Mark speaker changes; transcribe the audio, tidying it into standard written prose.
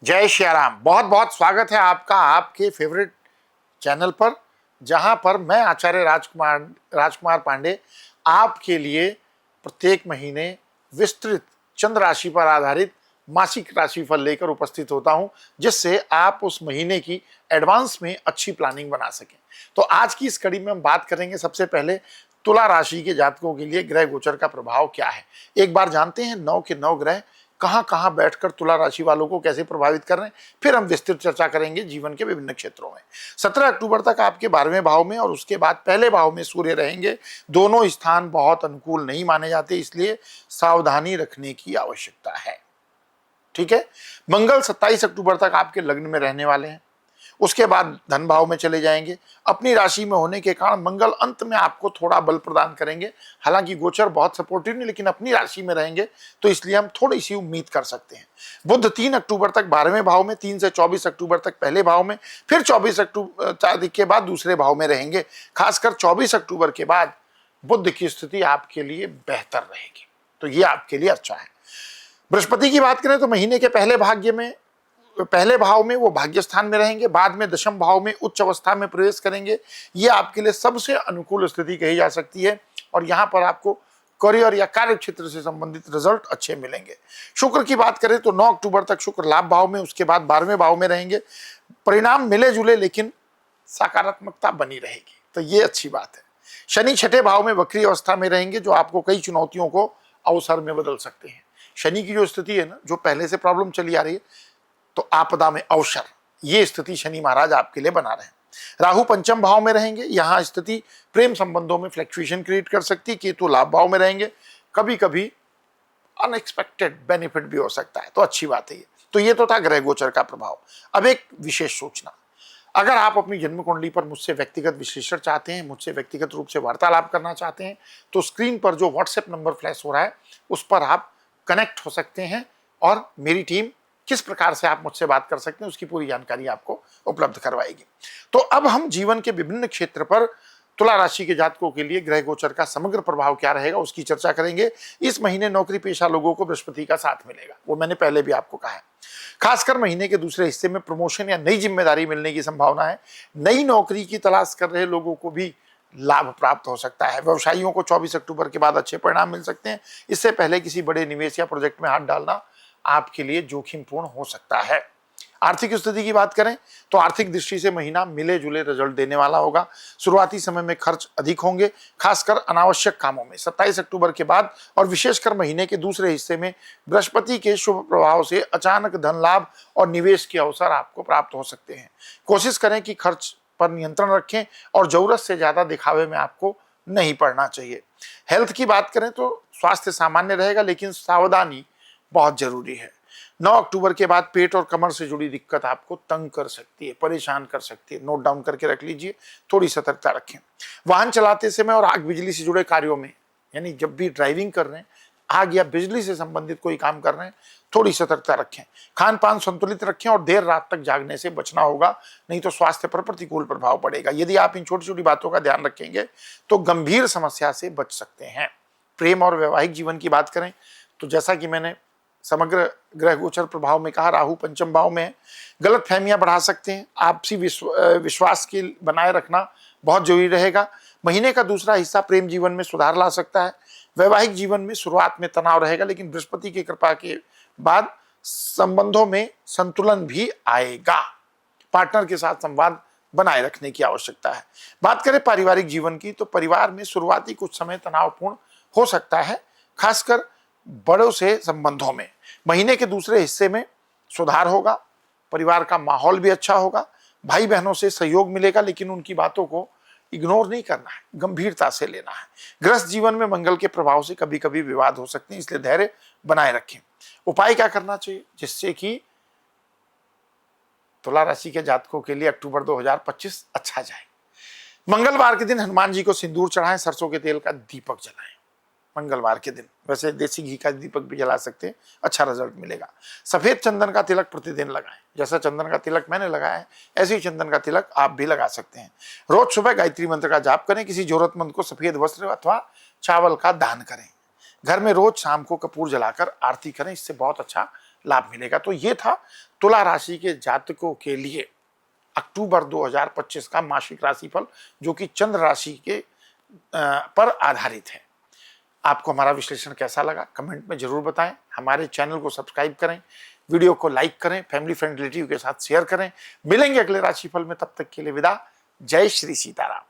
Speaker 1: जय श्याराम। बहुत बहुत स्वागत है आपका आपके फेवरेट चैनल पर, जहां पर मैं आचार्य राजकुमार पांडे आपके लिए प्रत्येक महीने विस्तृत चंद्र राशि पर आधारित मासिक राशिफल लेकर उपस्थित होता हूं, जिससे आप उस महीने की एडवांस में अच्छी प्लानिंग बना सकें। तो आज की इस कड़ी में हम बात करेंगे सबसे पहले तुला राशि के जातकों के लिए ग्रह गोचर का प्रभाव क्या है। एक बार जानते हैं 9 के 9 ग्रह कहां कहां बैठकर तुला राशि वालों को कैसे प्रभावित कर रहे हैं, फिर हम विस्तृत चर्चा करेंगे जीवन के विभिन्न क्षेत्रों में। 17 अक्टूबर तक आपके 12वें भाव में और उसके बाद पहले भाव में सूर्य रहेंगे। दोनों स्थान बहुत अनुकूल नहीं माने जाते, इसलिए सावधानी रखने की आवश्यकता है। ठीक है। मंगल 27 अक्टूबर तक आपके लग्न में रहने वाले हैं, उसके बाद धन भाव में चले जाएंगे। अपनी राशि में होने के कारण मंगल अंत में आपको थोड़ा बल प्रदान करेंगे। हालांकि गोचर बहुत सपोर्टिव नहीं, लेकिन अपनी राशि में रहेंगे तो इसलिए हम थोड़ी सी उम्मीद कर सकते हैं। बुध 3 अक्टूबर तक 12वें भाव में, 3 से 24 अक्टूबर तक पहले भाव में, फिर 24 अक्टूबर के बाद दूसरे भाव में रहेंगे। खासकर 24 अक्टूबर के बाद बुध की स्थिति आपके लिए बेहतर रहेगी, तो ये आपके लिए अच्छा है। बृहस्पति की बात करें तो महीने के पहले भाव में वो भाग्य स्थान में रहेंगे, बाद में दशम भाव में उच्च अवस्था में प्रवेश करेंगे। ये आपके लिए सबसे अनुकूल स्थिति कही जा सकती है और यहाँ पर आपको करियर या कार्य क्षेत्र से संबंधित रिजल्ट अच्छे मिलेंगे। शुक्र की बात करें तो 9 अक्टूबर तक शुक्र लाभ भाव में, उसके बाद 12वें भाव में रहेंगे। परिणाम मिले जुले लेकिन सकारात्मकता बनी रहेगी, तो ये अच्छी बात है। शनि 6ठे भाव में वक्री अवस्था में रहेंगे, जो आपको कई चुनौतियों को अवसर में बदल सकते हैं। शनि की जो स्थिति है ना, जो पहले से प्रॉब्लम चली आ रही है, तो आपदा में अवसर, ये स्थिति शनि महाराज आपके लिए बना रहे हैं। राहु पंचम भाव में रहेंगे, यहां स्थिति प्रेम संबंधों में फ्लक्चुएशन क्रिएट कर सकती है। केतु लाभ भाव में रहेंगे, कभी कभी अनएक्सपेक्टेड बेनिफिट भी हो सकता है, तो अच्छी बात है ये। तो ये तो था ग्रह गोचर का प्रभाव। अब एक विशेष सूचना, अगर आप अपनी जन्म कुंडली पर मुझसे व्यक्तिगत विश्लेषण चाहते हैं, मुझसे व्यक्तिगत रूप से वार्तालाप करना चाहते हैं, तो स्क्रीन पर जो व्हाट्सएप नंबर फ्लैश हो रहा है उस पर आप कनेक्ट हो सकते हैं और मेरी टीम किस प्रकार से आप मुझसे बात कर सकते हैं उसकी पूरी जानकारी आपको उपलब्ध करवाएगी। तो अब हम जीवन के विभिन्न क्षेत्र पर तुला राशि के जातकों के लिए ग्रह गोचर का समग्र प्रभाव क्या रहेगा उसकी चर्चा करेंगे। इस महीने नौकरी पेशा लोगों को बृहस्पति का साथ मिलेगा, वो मैंने पहले भी आपको कहा है। खासकर महीने के दूसरे हिस्से में प्रमोशन या नई जिम्मेदारी मिलने की संभावना है। नई नौकरी की तलाश कर रहे लोगों को भी लाभ प्राप्त हो सकता है। व्यवसायियों को 24 अक्टूबर के बाद अच्छे परिणाम मिल सकते हैं। इससे पहले किसी बड़े निवेश या प्रोजेक्ट में हाथ डालना आपके लिए जोखिमपूर्ण हो सकता है। आर्थिक स्थिति की बात करें तो आर्थिक दृष्टि से महीना मिले जुले रिजल्ट देने वाला होगा। शुरुआती समय में खर्च अधिक होंगे, खासकर अनावश्यक कामों में। 27 अक्टूबर के बाद और विशेषकर महीने के दूसरे हिस्से में बृहस्पति के शुभ प्रभाव से अचानक धन लाभ और निवेश के अवसर आपको प्राप्त हो सकते हैं। कोशिश करें कि खर्च पर नियंत्रण रखें और जरूरत से ज्यादा दिखावे में आपको नहीं पड़ना चाहिए। हेल्थ की बात करें तो स्वास्थ्य सामान्य रहेगा, लेकिन सावधानी बहुत जरूरी है। 9 अक्टूबर के बाद पेट और कमर से जुड़ी दिक्कत आपको तंग कर सकती है, परेशान कर सकती है। नोट डाउन करके रख लीजिए, थोड़ी सतर्कता रखें। वाहन चलाते समय और आग बिजली से जुड़े कार्यों में, यानी जब भी ड्राइविंग कर रहे हैं, आग या बिजली से संबंधित कोई काम कर रहे हैं, थोड़ी सतर्कता रखें। खान पान संतुलित रखें और देर रात तक जागने से बचना होगा, नहीं तो स्वास्थ्य पर प्रतिकूल प्रभाव पड़ेगा। यदि आप इन छोटी छोटी बातों का ध्यान रखेंगे तो गंभीर समस्या से बच सकते हैं। प्रेम और वैवाहिक जीवन की बात करें तो जैसा कि मैंने समग्र ग्रह गोचर प्रभाव में कहा, राहु पंचम भाव में है, गलत फहमियां बढ़ा सकते हैं। आपसी विश्वास के बनाए रखना बहुत जरूरी रहेगा। महीने का दूसरा हिस्सा प्रेम जीवन में सुधार ला सकता है। वैवाहिक जीवन में शुरुआत में तनाव रहेगा, लेकिन बृहस्पति की कृपा के बाद संबंधों में संतुलन भी आएगा। पार्टनर के साथ संवाद बनाए रखने की आवश्यकता है। बात करें पारिवारिक जीवन की तो परिवार में शुरुआती कुछ समय तनावपूर्ण हो सकता है, खासकर बड़ों से संबंधों में। महीने के दूसरे हिस्से में सुधार होगा, परिवार का माहौल भी अच्छा होगा। भाई बहनों से सहयोग मिलेगा, लेकिन उनकी बातों को इग्नोर नहीं करना है, गंभीरता से लेना है। गृहस्थ जीवन में मंगल के प्रभाव से कभी कभी विवाद हो सकते हैं, इसलिए धैर्य बनाए रखें। उपाय क्या करना चाहिए जिससे कि तुला राशि के जातकों के लिए अक्टूबर 2025 अच्छा जाए? मंगलवार के दिन हनुमान जी को सिंदूर चढ़ाएं, सरसों के तेल का दीपक जलाएं। मंगलवार के दिन वैसे देसी घी का दीपक भी जला सकते हैं, अच्छा रिजल्ट मिलेगा। सफेद चंदन का तिलक प्रतिदिन लगाएं। जैसा चंदन का तिलक मैंने लगाया है, ऐसे ही चंदन का तिलक आप भी लगा सकते हैं। रोज सुबह गायत्री मंत्र का जाप करें। किसी जरूरतमंद को सफेद वस्त्र अथवा चावल का दान करें। घर में रोज शाम को कपूर जलाकर आरती करें, इससे बहुत अच्छा लाभ मिलेगा। तो ये था तुला राशि के जातकों के लिए अक्टूबर 2025 का मासिक राशिफल, जो कि चंद्र राशि के पर आधारित है। आपको हमारा विश्लेषण कैसा लगा कमेंट में जरूर बताएं। हमारे चैनल को सब्सक्राइब करें, वीडियो को लाइक करें, फैमिली फ्रेंड रिलेटिव के साथ शेयर करें। मिलेंगे अगले राशिफल में, तब तक के लिए विदा। जय श्री सीताराम।